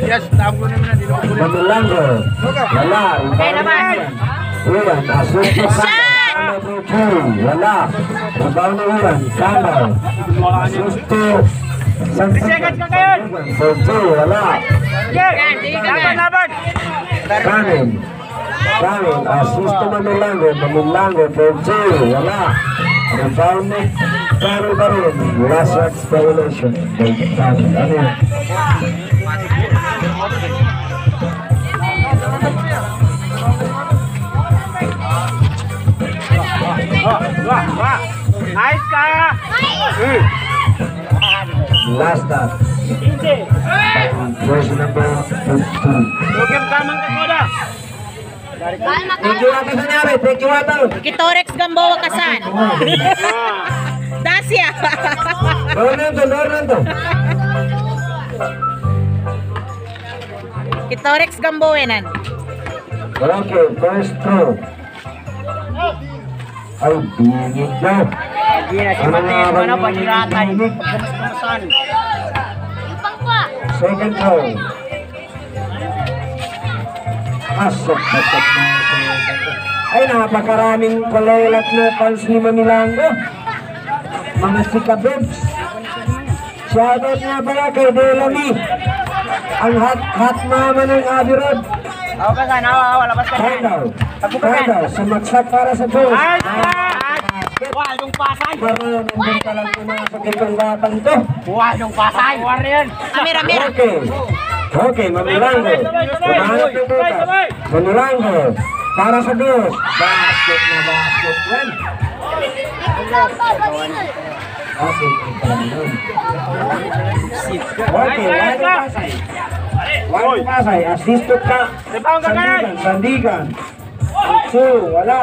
Yes, tablo naman na dito. Mamelanggo. Wala. Okay naman. Ulan. Asusto Kanda. Wala. Rebound na Ulan. Kanda. Asusto. 3 seconds ka ngayon. Porto. Wala. Laban. Kanin. Kanin. Asusto Mamelanggo. Mamelanggo. Porto. Wala. Rebound na Karo pa rin. Last shots violation. Kanin. Ano yun? Nice kaya. Last stop. Version number 15. Lugim kamang kakoda. Thank you ata sanyari. Thank you ata. Kitorex Gamboa Kasan. Dasya. Lornando. Kitorex Gamboenan. Okay, first throw. Ay, bingit daw. Ano pa hiratan? Second throw. Pasok na. Ay, napakaraming kalolat na fans ni Mamelanggo. Mga sikabibs. Shoutout nga pala kay Delamy. Ang hot mama ng Abbey Road. Ako ka sana, labas ka Kandaw. Sumaksak para sa Diyos. Wah, yung pasay. Marunong din palang pumasok itong batang to. Wah, yung pasay. War yan. Amir. Okay, Mamelanggo. Pumanap yung butas. Mamelanggo. Para sa Diyos. Basket. Yan. Okay, Wala pasay. Assisted ka. Sandigan. Wala.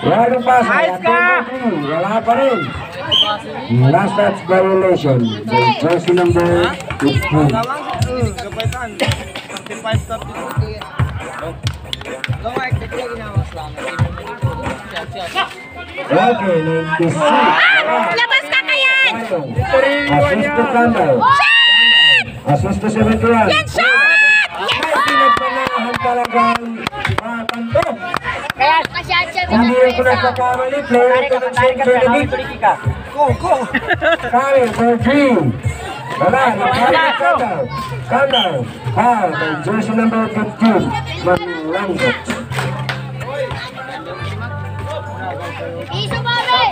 Wala pasay. Wala pa rin. Last touch violation. Jersey number 15. Okay, 96. Labas ka kayan! Assisted Kanda. Assist to 71. Yan shot! Ay, pinagpanahan talagang kanto. Hindi ko nagkakamali. Player to the chain. Go. Kari, for 3. Wala, Kanda. Foul by jersey number 15. Mamelanggo.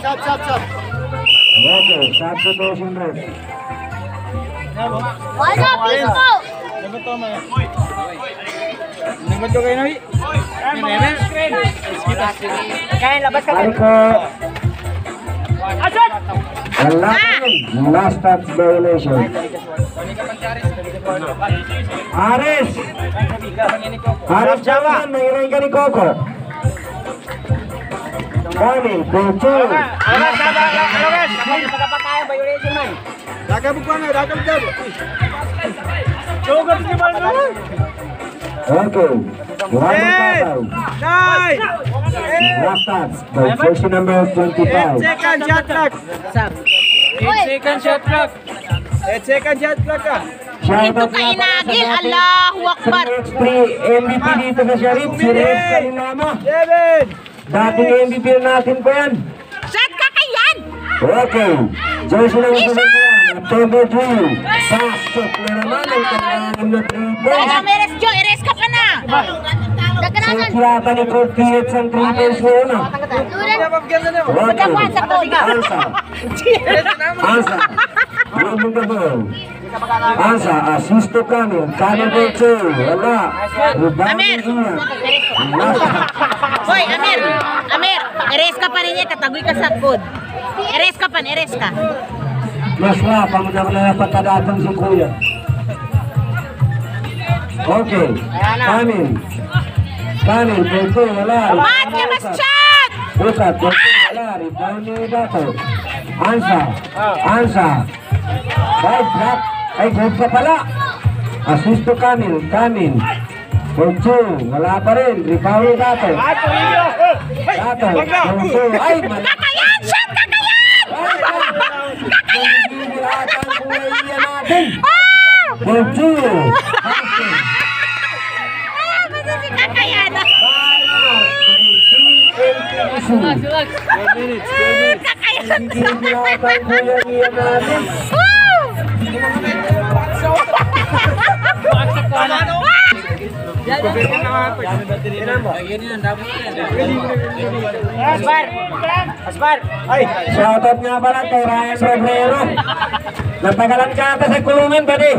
Stop. Okay, substitution break. Nagod ko kayo na. Kaya labas ka. Mariko. Wala rin. Last touch violation. Ares Jackson, mayroon ka ni Coco. Kami, Coco. Okay. Last touch by jersey number 25. Second shot clock ka. Ito ka inagil. Allahu Akbar. MVP dito sa Sharif. Si Rex Kalinama. 7. Dating MVP natin pa yan. Shot ka kayan! Okay. Jersey number 71. October 2. Pasok na naman ang kailangan na 3 points. Meres Jo, eres ka pa na! Siyata ni Cortez ang 3 points mo na. Okay. Ansa. Moving the ball. Ansa, assist to Kanin. Kanin for 2. Wala. Amir! Hoy, Amir! Eres ka pa rin niya, katagoy ka sa good. Eres ka. Mas wala, pamunang na pagkadatang si Kuya. Okay. Kanin for 2. Wala. Mat, mas shot! Pusat, for 2. Wala. Rebound ni Dato. Ansa. Side block. Ay, good ka pala. Assist to Kanin. For 2. Wala pa rin. Rebound ni Dato. Dato. For 2. Ay, Kakayan! Shot! Kakayan! Hindi ginatang ko yung iyan natin. Aspar! Aspar! Ay! Shoutout nga pala kay Ryan Robrero. Natagalan ka ata sa kulungan, buddy.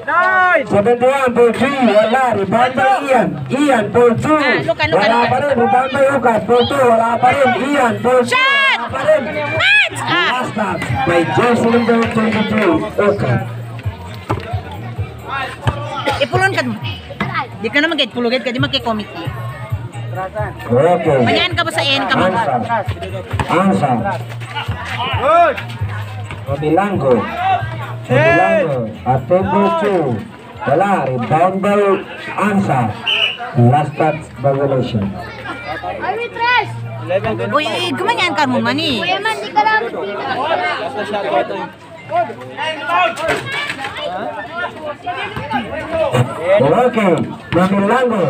9! 71 for 3, wala. Rebound by Ian. Ian for 2. Luka. Wala pa rin. Rebound by Lucas for 2. Wala pa rin. Ian for 2. Shot! Wala pa rin. Match! Last touch by jersey number 22. Okay. Ipulon ka mo. Di ka naman kahit pulugit ka, di magkikomiti. Okay. Manyan ka ba sa N ka mo? Ansa. Good! Robilango. Robilango. At number 2. Wala. Rebound by Ansa. Last touch violation. Arbitrage! Uy, gumanyan ka mo man eh. Kuya man, di ka lang. Okay. Robilango.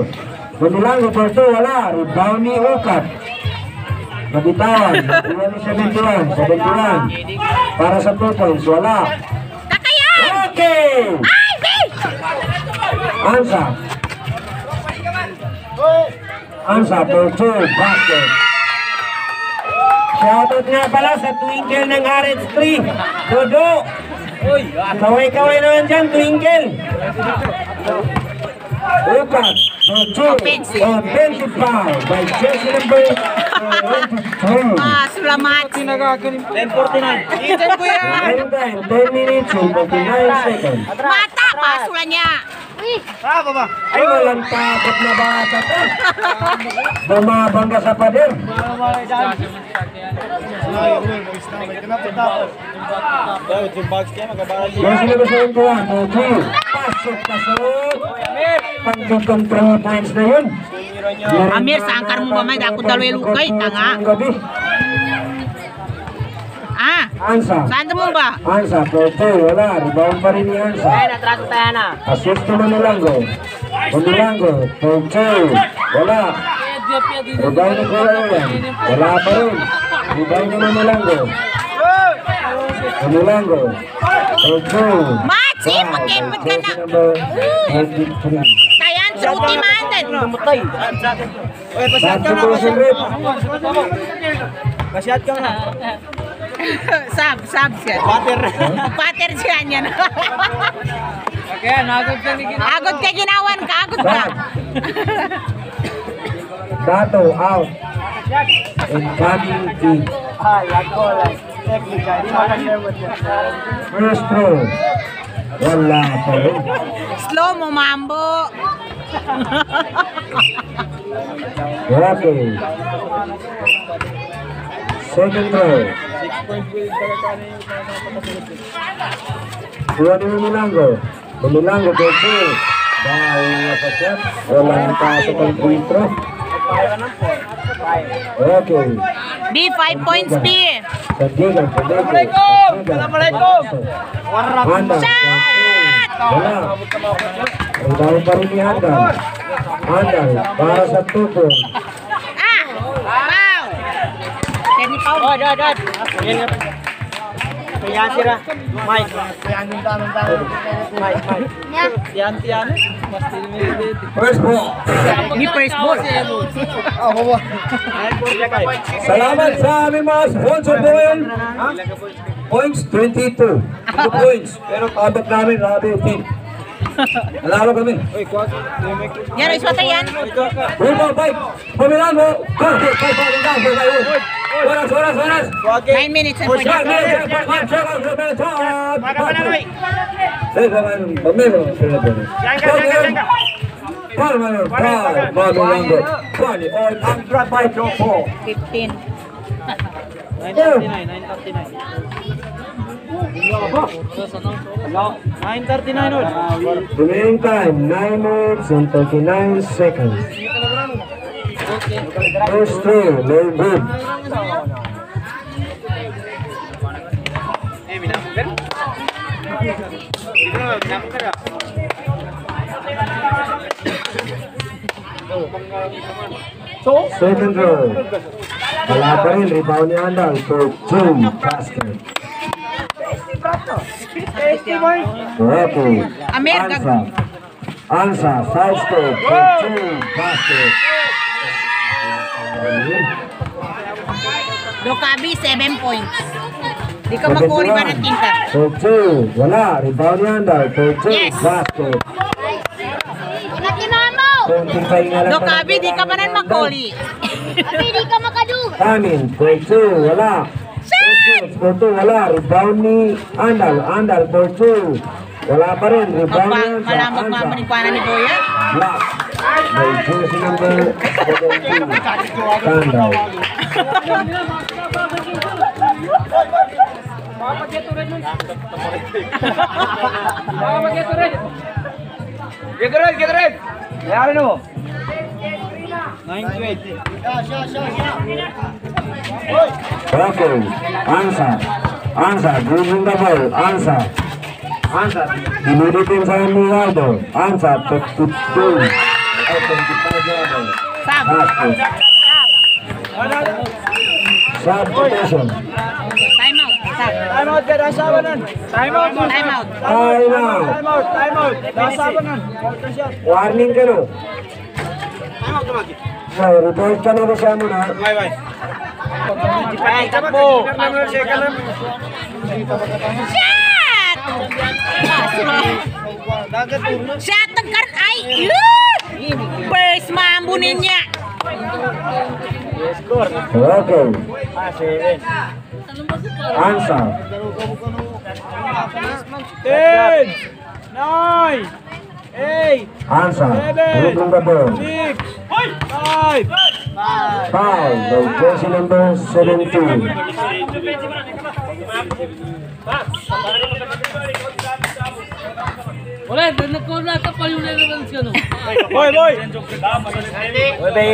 Robilango for 2. Wala. Rebound ni Ukat. Nabitawan. Iwan ni 71. 71. Para sa 2 points. Wala. Kakayan! Okay. Ay, babe! Ansa. Ansa for 2. Basket. Shoutout nga pala sa Twinkle ng RH3. Dodo. Kaway-kaway naman dyan, Twinkle. Ukat for 2. Offensive. Offensive foul by jersey number 22. Ah, sulamat. 10:49. Itin ko yan! Meantime, 10 minutes and 49 seconds. Mata, pasula niya. Ah, baba! Ay, walang takot na bata to. Bumabangga sa pader. Jersey number 71 for 2. Pasok na sunod. Pagkutong 3 points na yun. Amir, saan ka mo ba may dako daloy lukay? Tanga. Gabi. Ah, Ansa. saan mo ba? Ansa for 2. Wala. Rebound pa rin ni Ansa. natrato tayo na. Assist to Manilango. Manilango for 2. Wala. Rebound ni Kuya Owen. Wala pa rin. Rebound ni Manilango. Manilango for 2. Match, eh, mag-ipot ka na. Number 23. Kayan, suti man din. Namutay. Uy, pasyat ka na, pasyat. Pasyat ka na. Sab siya. Water. Pater siya niya na. Kaya, nagod ka ni Agod ka ginawan ka, agod ka. Dato out. And coming in. Ah, lagola. Technical. Di makalimot yan. First throw. Wala pa rin. Slow mo, mambo. Okay. Second throw. Kuha ni Manilango. Manilango for 2. Dahil sa shot. Walang pasok ang free throw. Okay. B, 5 points, B. Sandigan. Assalamualaikum! Assalamualaikum! Handal. Wala. Ang dahil pa rin ni Handal. Handal. Para sa 2 points. Ah! Wow! Kenny Pau. Oh, dad. Kaya sira. Mike. Mike. Tiyan. First ball. Ni first ball. Oh, baba. Salamat sa aming mga sponsor po ngayon. Points 22. 2 points. Pero abot namin, rabi, team. Nalalo kami. Yan, iswata yan. Uno, 5. Pumilan mo. Go. Oras. 9 minutes and 40. I'm dropped by Joe Paul. 15. 9:39 ulit. Remaining time, 9 minutes and 39 seconds. First throw, no good. Second throw. Wala pa rin, rebound ni Andal for 2 basket. Okay. Amir, Ansa, side step for 2 basket. Lokabi, 7 points. Di ka makuri ba ng tinta? For 2, wala, rebound ni Andal for 2 Yes. basket. Nakinamo! Konting pahinga lang. Lokabi, di ka ba ng makuri? Abi, di ka makadu! Kamin, for 2, wala. For 2, wala, rebound ni Andal. Andal for 2. Wala pa rin, rebound ni Ansa. Malamag mga manikwana ni Boya. Black. May jersey number 17. Tandaw. Get red! Yari mo. 9-20. Okay. Ansa, dribbling the ball. Ansa, dinulitin sa Migueldo. Ansa, 52. Ay, 25 level. Sab. Basket. Substitution. Time out. Sab. Time out ka, nasawa nun. Time out. Time out. Time out. Nasawa nun. Warning ka no? Ay, report ka na ba siya muna? Ay, tapo. Shot! Shot ang karat. Ay! First mambunin niya. Okay. Ansa. 10, 9, 8, Ansa. Dribbling the ball. 6, 5, Foul by jersey number 17. Wala, nagkula ka pa yung naman siya, no? Boy! Boy,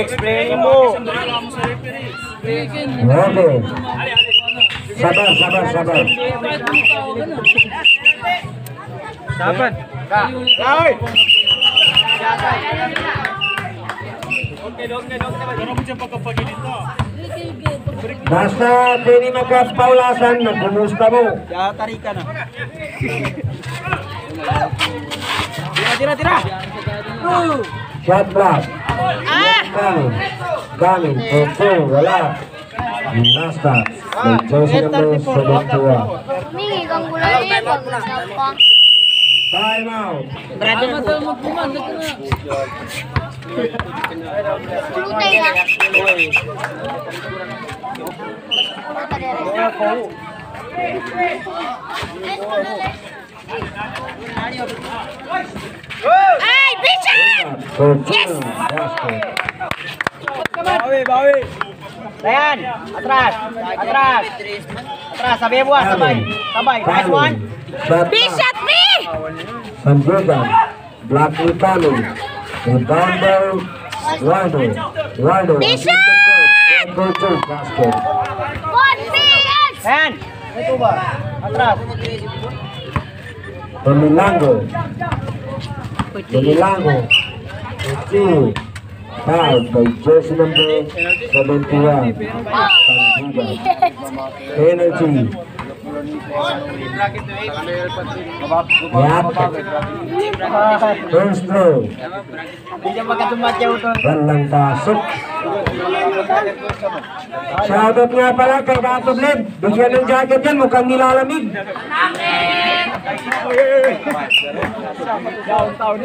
explain mo. Okay. Sabar. Dapat. Ay! Basta pwede magkapaulasan, magkumusta mo. Tari ka na. Tira! Shot block. Ah! Coming. For 2, wala. Nasta. By jersey number 71. Humingi kang gulay. Pang Time out. Brother Tama ko. tayo magpumanda ka na. kulutay na. Ay! Bishop! For 2, Yes! basket. Bawi! Dayan! Atras! Sabi mo, sabay! Nice one! Shot Bishop me! Sanjogan. Block ni Kami. Rebounder. Wardo. Bishop! For 2, basket. 1 PS! Dayan! Ito ba? Atras! Domingo. For 2. Foul by jersey number 71. Sanjogan. Energy. Yap. First throw. Walang pasok. Shoutout nga pala kay Dato Bled. Bigyan ng jacket yan, mukhang nilalamig.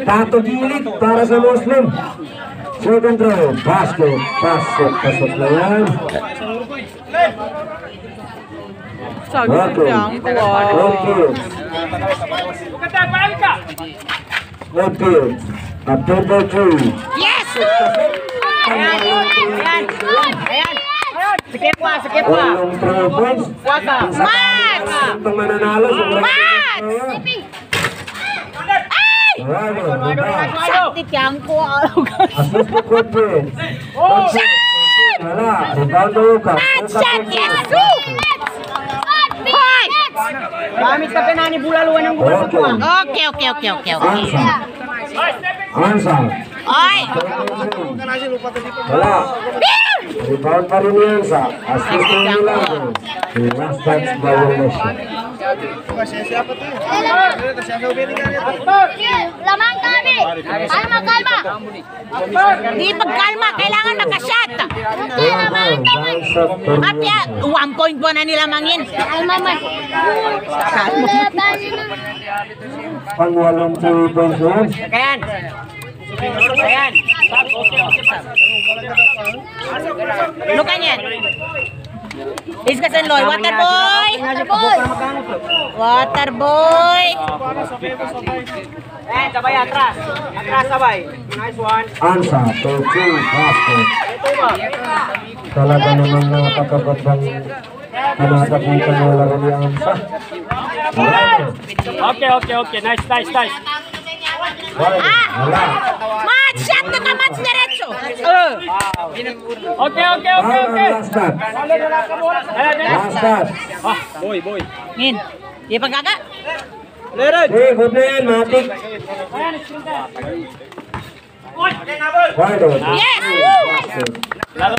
Dato Gilit para sa Muslim. Second throw. Basket. Pasok na yan. Okay. Okay. Number 3. Yes! Ayan! Sikip pa! Walang 3 points. Waka! Match! Itong mananalo. Match! Sakit yan ko. Assist to Quadrin. Wala. Rebound na Uka. Shot! Yes! Hoy! Gamit ka pinani bulaluan ng bulan ko ah! Okay. Ansa. Oy! Wala. Rebound pa rin yan sa assist ng Milagro. Last touch violation. Lamang kami. Kalma, kalma. Di pagkalma, kailangan makashot. Okay, lamang kami. Kapya, 1 point po na nila mangin. Kalma man. Pangwalong 3 points doon. Kayan. Kayan. Lukan yan. Discussion Loy. Water boy. Water boy. Sabay atras. Atras sabay. Nice one. Ansa, 13 basket. Talaga naman nakakababang pinakapunta ng laro ni Ansa. Okay. Nice. Wala. Match shot na ka, match diretso. Okay. Last touch. Last touch. Boy. Ngin. Di pagkaka. Hey, good na yan, Matik. Wide open. Yes! Laro.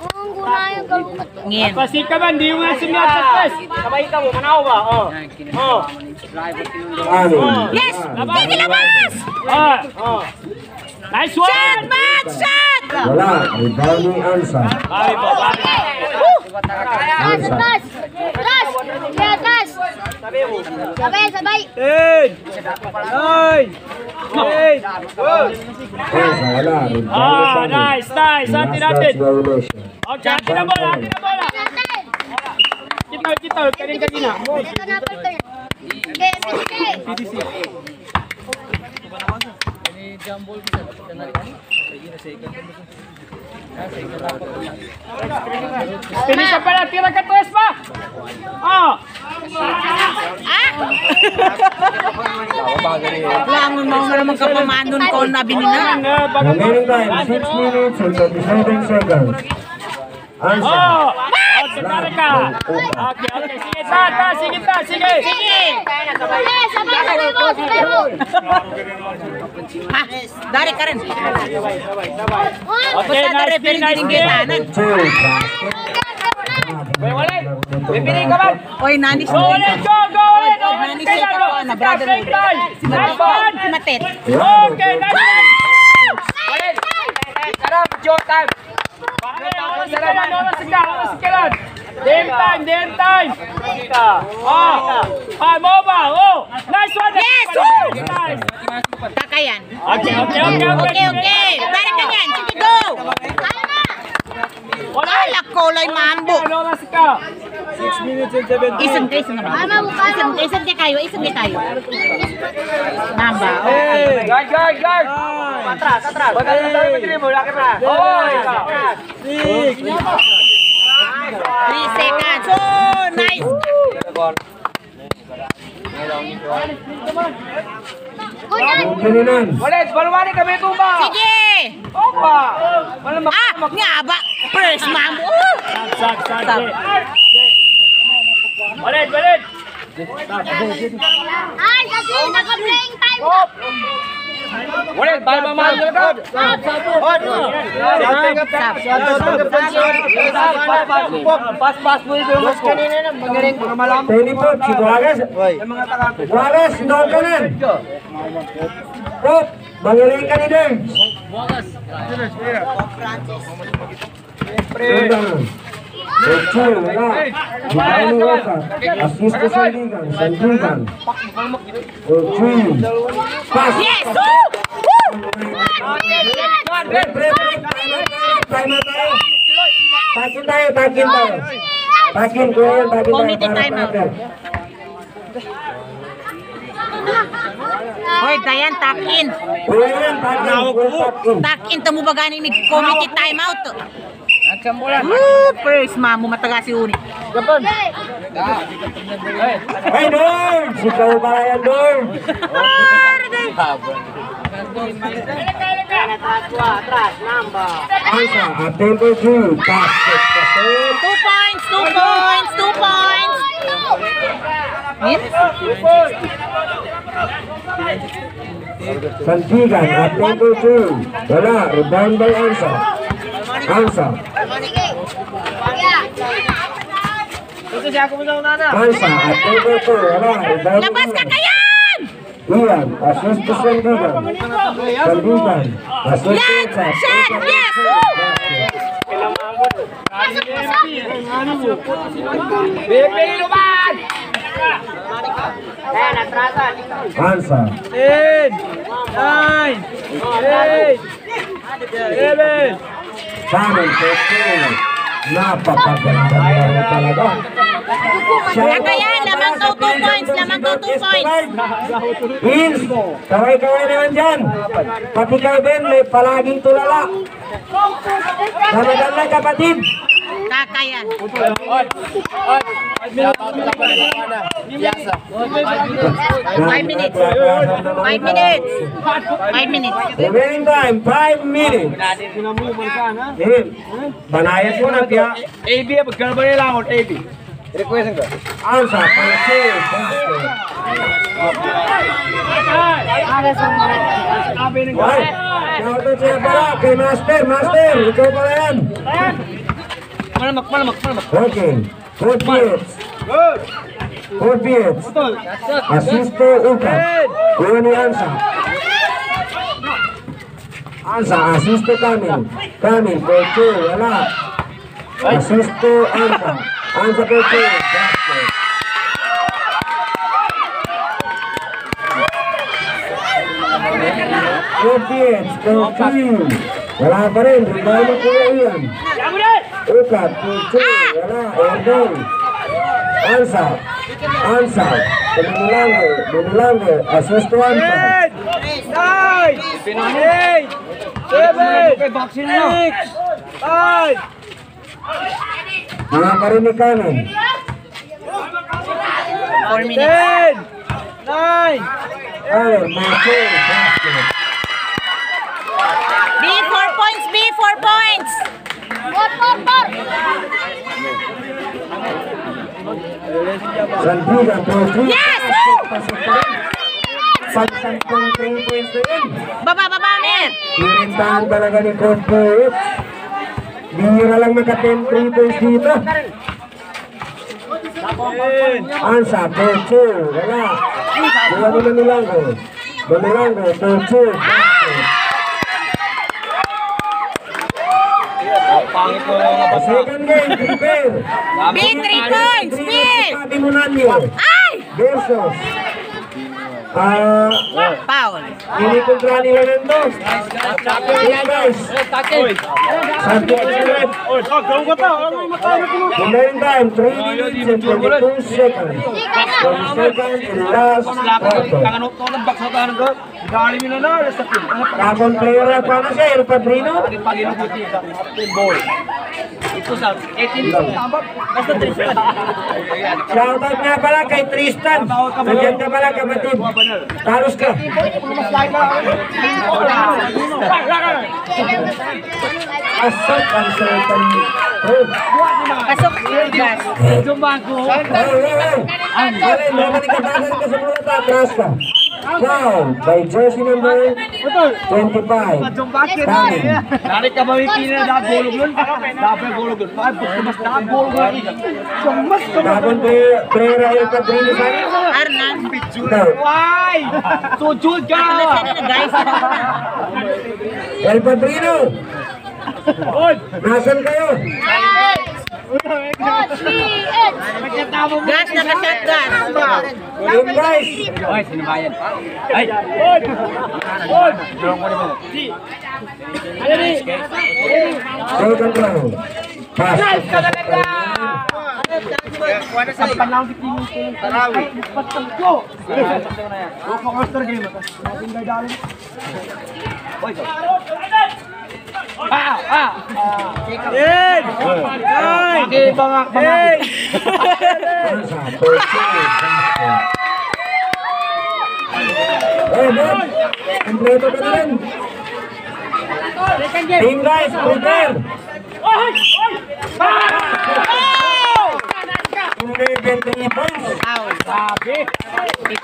Ang gunaya galukat. Ngin. Pasik ka ba? Hindi mo nga sumiyat sa test. Sabay ka mo. Manaw ba? Ani. Yes! Sige labas! Nice one! Shot! Match shot! Wala. Rebound ni Ansa. Ansa. Atas! Atas! Di atas! Sabay! Ansa, wala. Rebound ni Nice. Last touch violation. Okay, atin na bola. Natin! Kita. Kanina. Ito na pa ito yan. PDC! Finish ka pala. Tira ka tres pa. Langon mo naman kapamanon ko na binina. Remaining time, 6 minutes and 37 seconds. Ansa. Tara ka. Okay. Sige. Sabay mo! Ha? Dari ka rin. Okay, Basta dari pero hindi gitanan. 2 basket. Bibili ka ba? Oy, nanis Go mo. ulit. Nanis siya ka po na brother mo. Si Matet. Okay, nice. Game time. Mobile. Nice one. Yes! Nice. Kakayan. Okay. Okay. Dari ka yan. Sige, go! Ala ko lay mambo. Isang naman. Isang kayo. Namba. Okay. Guard. Atras. Hoy. 3 seconds. Oh, nice. Kininan. Balwani kami tumba. Sige. Opa. Malamang. Nga ba? First mambo. Sag. Ulit. Ay, kasi naka-playing time ko! Ulit, bal mamahal ka. Pas mo ito. Mas kanina na magaling malam. Teleport si Juarez. Juarez, doon ka na. Pop, magaling ka ni Derns. Chill, wala. Bigay ni Waka. Assist ko sa Ligan. Sandigan. Chill. Pass. Yes! Woo! Woo! Time tayo. Takin tayo. Takin ko yan. Committee time out. Hoy, Dayan, takin. Takin, tamo ba ganing ni committee time out? First, mamu mataga si Uni. Hey, Dorn! Sikaw ba yan, Dorn? Atras, namba. Ansa, at tempo 2. Basket kasi. 2 points, 2 points, 2 points. Min? Sandigan, at tempo 2. Wala, rebound by Ansa. Ansa. Ito siya ako muna una na. Ansa at number 2. Wala. Rebound Labas ka naman. kayan! Ian, assist to Sandigan. Sandigan. Assist to Yan! Chas. Shot! Yes! Woo! Bebe, luman! Ansa. 10, 9, 8, 7. Kanan po 2. Napakaganda laro talaga. Kakayan, lamang daw 2 points. Lamang daw 2 points. Vince, kaway-kaway naman dyan. Pati kayo din, may palaging tulala. Ramadan lang kapatid. Kakayan. 5 minutes. 5 minutes. 5 minutes. Remaining time, 5 minutes. Banayas mo na tiya. AB, garbane lang ako, AB. Request ko. Ansa, pansin. Ay, shoutout siya pala kay Master. Master, ikaw pala yan. Malamak. Okay, 4 minutes. 4 minutes. Assist to Uka. Kuha ni Ansa. Ansa, assist to Kamil. Kamil, for 2, wala. Assist to Ansa. Ansa for 2. Basket. Opiets, for 3. Wala pa rin. Rebound mo kuya Ian. Ukat, for 2. Wala. Ordon. Ansa. Ansa. Binilango. Assist to Ansa. 9, 8, 7, 6, 5. Wala pa rin ni Kanin. 4 minutes. 10, 9. Ayun, Marcel. Basket. B, 4 points. B, 4 points. Sandigan for 3. Yes! Pasok pa rin. Pagsampung 3 points na yun. Baba, Amir. Pinintahan talaga ni Coach Boyet. Bihira lang naka 10 points dito. Ansa, for 2. Wala. Kuha mo na Milango. Milango, for 2. Basket. Second game, prepare. B, 3 points. B. Sabi mo na niyo. Ay! Versus. Foul. Ini kontra nila nando. Hey guys. Satu minute. Remaining time 3 minutes and 22 seconds. 20 seconds in last quarter. Kapon player na pa na siya, El Padrino. Shoutout nga pala kay Tristan. Nandiyan ka pala kapatid. Talos ka. Asok ang certain. Pasok. Gas. Ay, naman ka sa mga tatras ka. Foul by jersey number 25. Kami. Narik ka ba yung kina na golog nun? Dapat golog nun. Mas golog nun. Tapon player El Padrino sa inyo. Arnan. Ikaw. Why? Sujud ka! Guys. El Padrino. Nasaan kayo? Gas na ka-shotgun. Team guys. Ay, sino ba yan? Ay! Second round. Pass. Sa panahon si Timo Tarawi. Patang ko! Foster game. Oy, Yen! Ay! Bangak! Bob! Kompleto ka na rin. Team guys, prepare! Eleven 3 points. Foul. Sabi! 15.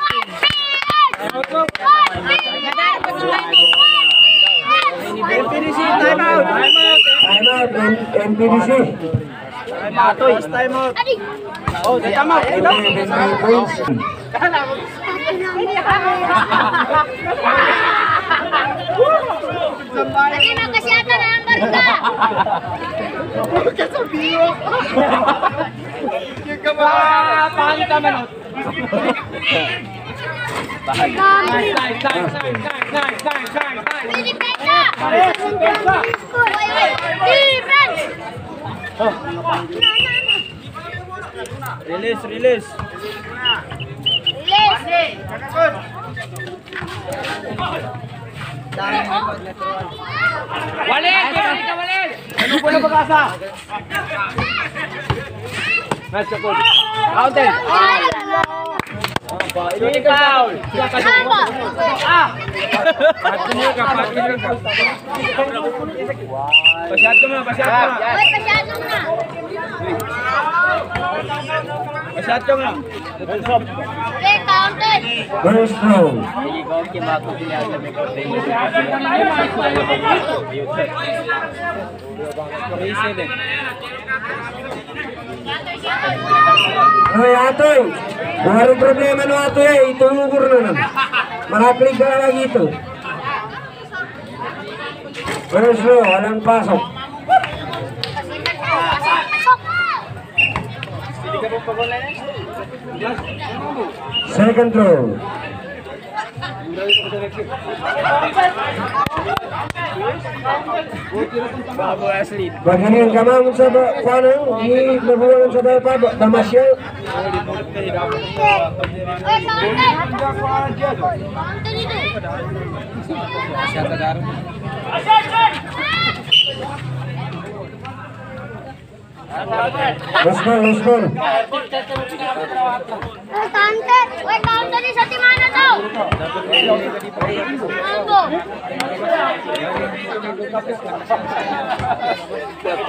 Finishing time out! Time out, MPDC. Matoy. Time out. Oh, time out. 11 points. Lagi na kasyatan ang barka. Paano ka manot? Release, release. Walid! Walid! Ano po na pag-asa? Nice ka po. Counter! Ini foul. Partner ka, partner ka. Pasyat ka muna, pasyat ka muna. Pasyat ka muna. First row. Ay, atoy. Baru problema no atoy. Itulugur na nun. Maraplig ka na lagi ito. First row, walang pasok. Second row. Baginin kamang sa panang di nabuhan sa pa damasya. Let's go. Counter ni sa timana to.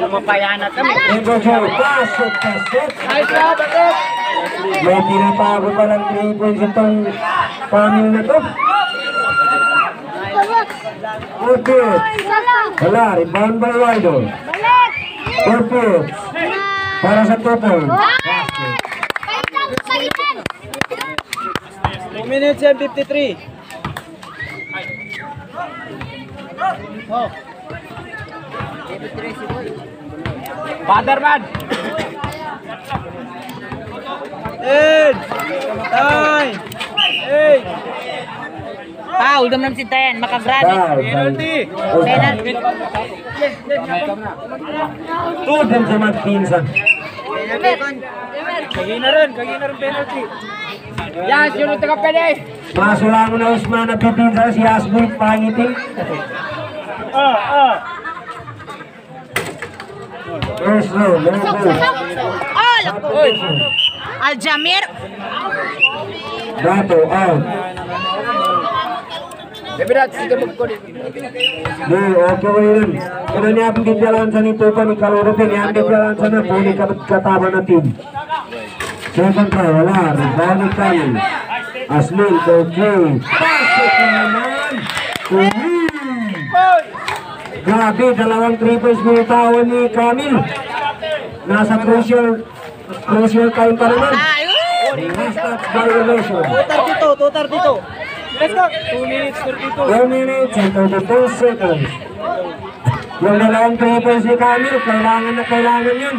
Mapayanat kami. Pasok. May tinatago pa ng 3 points itong pamil na to. Okay. Wala, rebound by Waldo. Perfect. Para sa total. 2 minutes and 53. Oh. Fatherman. Hey. Foul, naman si Tayan, makagrade. Penalty. Penalty. Tudem sa magpinsan. Kagi na rin penalty. Yan, sino taga pwede? Masula mo na Usman na pipinsan si Asboy pangiting. First row, no goal. Oh, lako. Aljamir. Dato, out. Beberat, sige magkulit. Di, okay ko yun. Kaya niya ang bigyalansan nito pa ni Kalorupin. Yan bigyalansan na po ni katama na team. Second row, wala. Rebound ni Kali. Asmin, okay. Pasok na naman. Grabe, dalawang 3 points binitawan ni Kamil. Nasa crucial time pa naman. Last touch violation. Tutar dito. Let's go. 2 minutes 32. 2 minutes and 32 seconds. Yung dalawang 3 points ni Kamil, kailangan yun.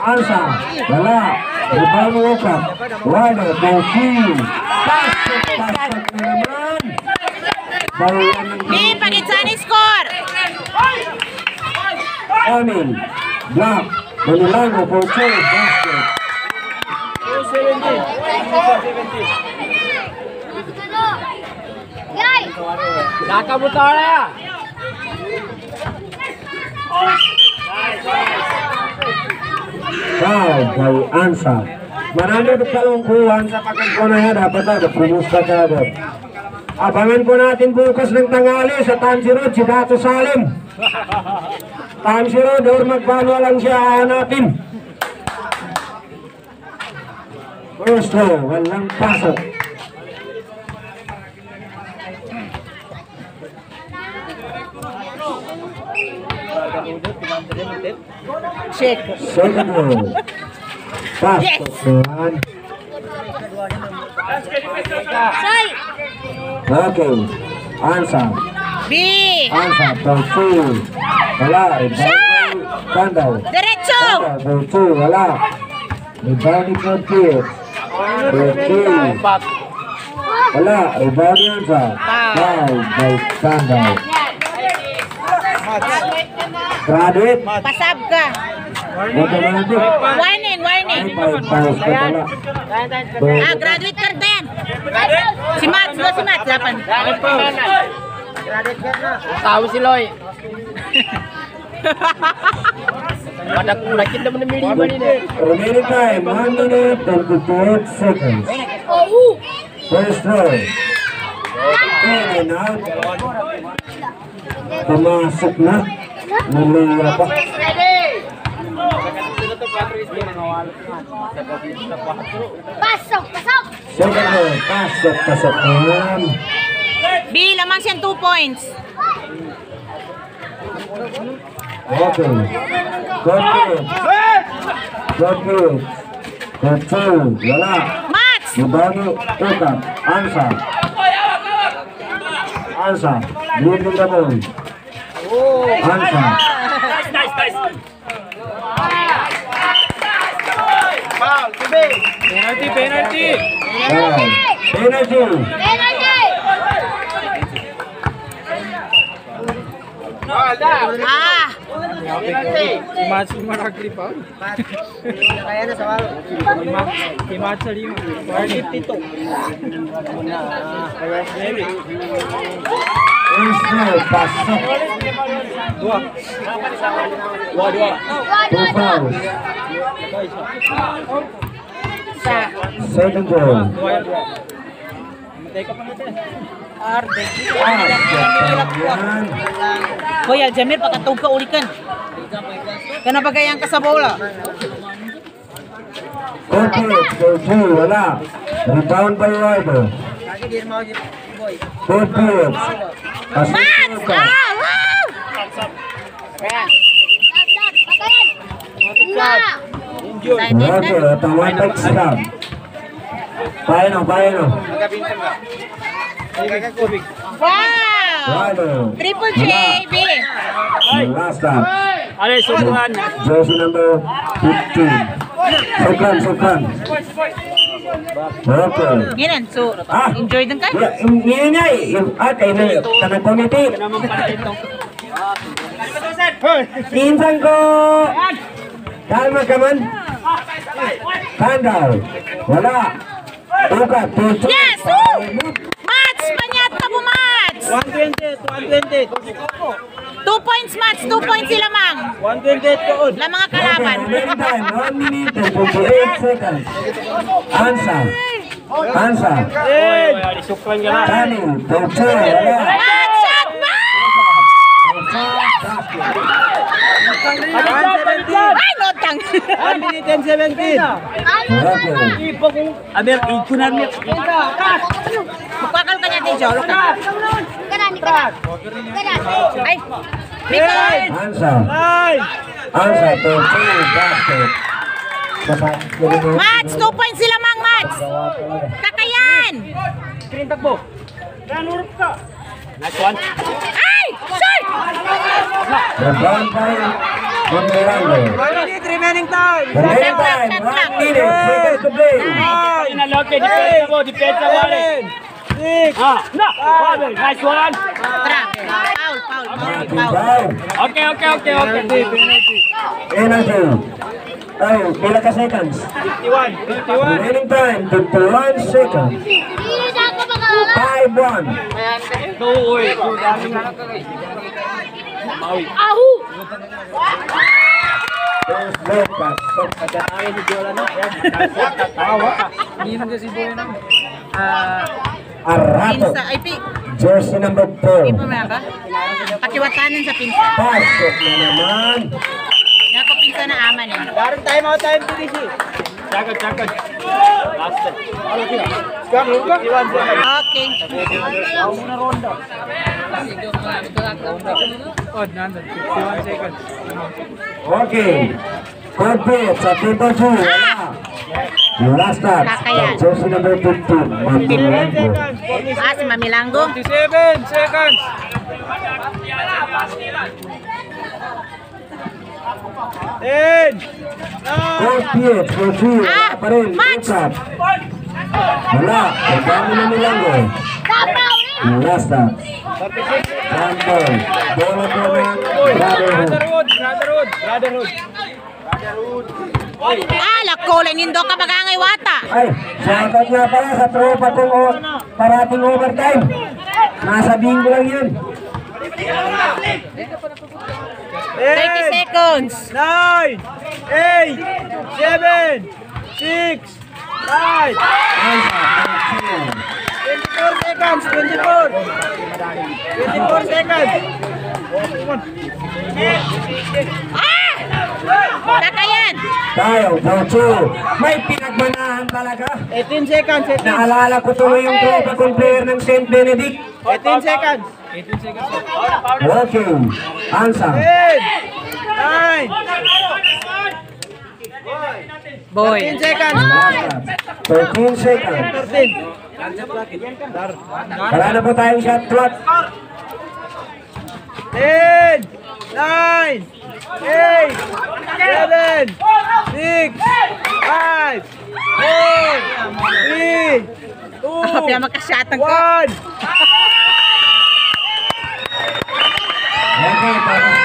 Ansa, wala. Rebound mo ka. Wala, Boki. Pasok na naman. Di, pagitsani score. Kamil, block. Manilango for change, basket. 2:17. Yay! Nakabuta na ya. Foul kay Ansa. Marami pa kalungkuhan sa pagkagpunaya. Dapat na, pumusta ka agad. Abangan po natin bukas ng tanghali sa Tansi Road, si Dato Salim. Tansi Road, or magpano lang siya hanapin. First row, walang pasok. Check. Second row. Pass Yes. to one. Soy! Okay. Answer. B! Answer to two. Wala. Rebound Pandaw. Diretso! Pandaw to two. Wala. Rebound ni Fortier. Fortier. Wala. Rebound yan sa. Foul by Pandaw. Graduate. Pasab ka. Automatic. Warning, warning. Five fouls ka pala. Ah, graduate card na yan. Si Mats, no, si Mats. Lapan. Tahu si Loy. Pada kunakin naman ng mili ni. Remaining time, 1 minute and 58 seconds. First row. In and out. Pumasok na. Niliya pa. Pasok, pasok. Second row. Pasok, pasok naman. B, lamang siyang 2 points. Okay. Good kick. Good kick. Good two. Wala. Mats! Ibani, tukap. Ansa. Ansa. Leading the ball. Ansa. Penalty, penalty. Foul. Penalty. Penalty. Ah! Si Mats maragli pa. Kaya na sa walo. Si Mats sa 5. 52. First row. Pasok. Dua. Two fouls. Second row. Yan. Kuya, Jamil, pakatog ka ulikan. Kana ba kayang ka sa bola? Good kick. Good two. Wala. Rebound by Ryder. Good kick. Pasok. Mats! Tukap. Ah! Wow! Excited Okay, na? ito one back stop. Paano. Wow! Ryder. Triple J, B. Last stop. Alay, subukan. Jersey number 15. Sukran. Okay. Ganyan, so, Ah. enjoy din kayo? Ini niya kay na tanang committee. Pinsan ko. Kalma ka man. Pandaw. Wala. Tukat. Yes! Woo! Mats! Panyat ka po, Mats! 120. 2 points, Mats! 2 points sila, mang! 120 tuod. La mga kalaban. Remaining time, 1 minute and 58 seconds. Ansa. Sukran ka na. Daniel. Tukat. Wala. Mats! Shot back! Ay, lotang! 1 minute and 17. Okay. Aber, ikunan mo. Bukakal ka niya, Tijo. Lotang. Ay! Nicole! Ansa to two basket. Mats! 2 points sila, mang, Mats! Kakayan! Nice one. Ay! Shot! Rebound by Monterrey. 1 minute remaining time. Remaining time, 1 minute, seconds to play. Inaloke, depensa mo rin. Nice one. Grabe. Foul. Foul. Okay. Penalty. Ay, pila ka seconds? 51. Remaining time, 51 seconds. 5-1. First ball, pasok. Arato. Pinsa. Ay, Jersey number Di pa 4. mga ba? Pakiwatanan sa pinsa. Pasok na naman. Nga ko pinsa na aman eh. Darang time out time PDC. Chakad. Last. Okay. Odd, nandun. 51 seconds. Okay. Complete sa team for 2. Wala. Yung last touch. Kakayan. Jersey number 15. Mamilango. Ah, si Mamilanggo. 47 seconds. Ten. Complete for 3. Wala pa rin. Match. Ikat. Wala. Ang dami na Milango. Yung last touch. Handball. Bola po ng Brotherhood. Brotherhood. Ah, lakola nindo ka bagangay wata. Ay, shoutout nga pala sa tropa kong parating overtime. Nasa bingo lang yun. 30 seconds. 9, 8, 7, 6, 5, Ansa, 24 seconds, 24 seconds. Ah! Kakayan. tayo, Bocho. May pinagmanahan talaga. 18 seconds, 18. Naalala ko tuloy yung tropa kong player ng St. Benedict. 18 seconds. 18 seconds. Okay, Ansa. 10, 9, Boy. 13 seconds. 13 seconds. 13. Wala na po tayong shot clock. 10, 9, 8, 7, 6, 5, 4, 3, 2, Ah, pinamakasyatan ka. 1. Okay, para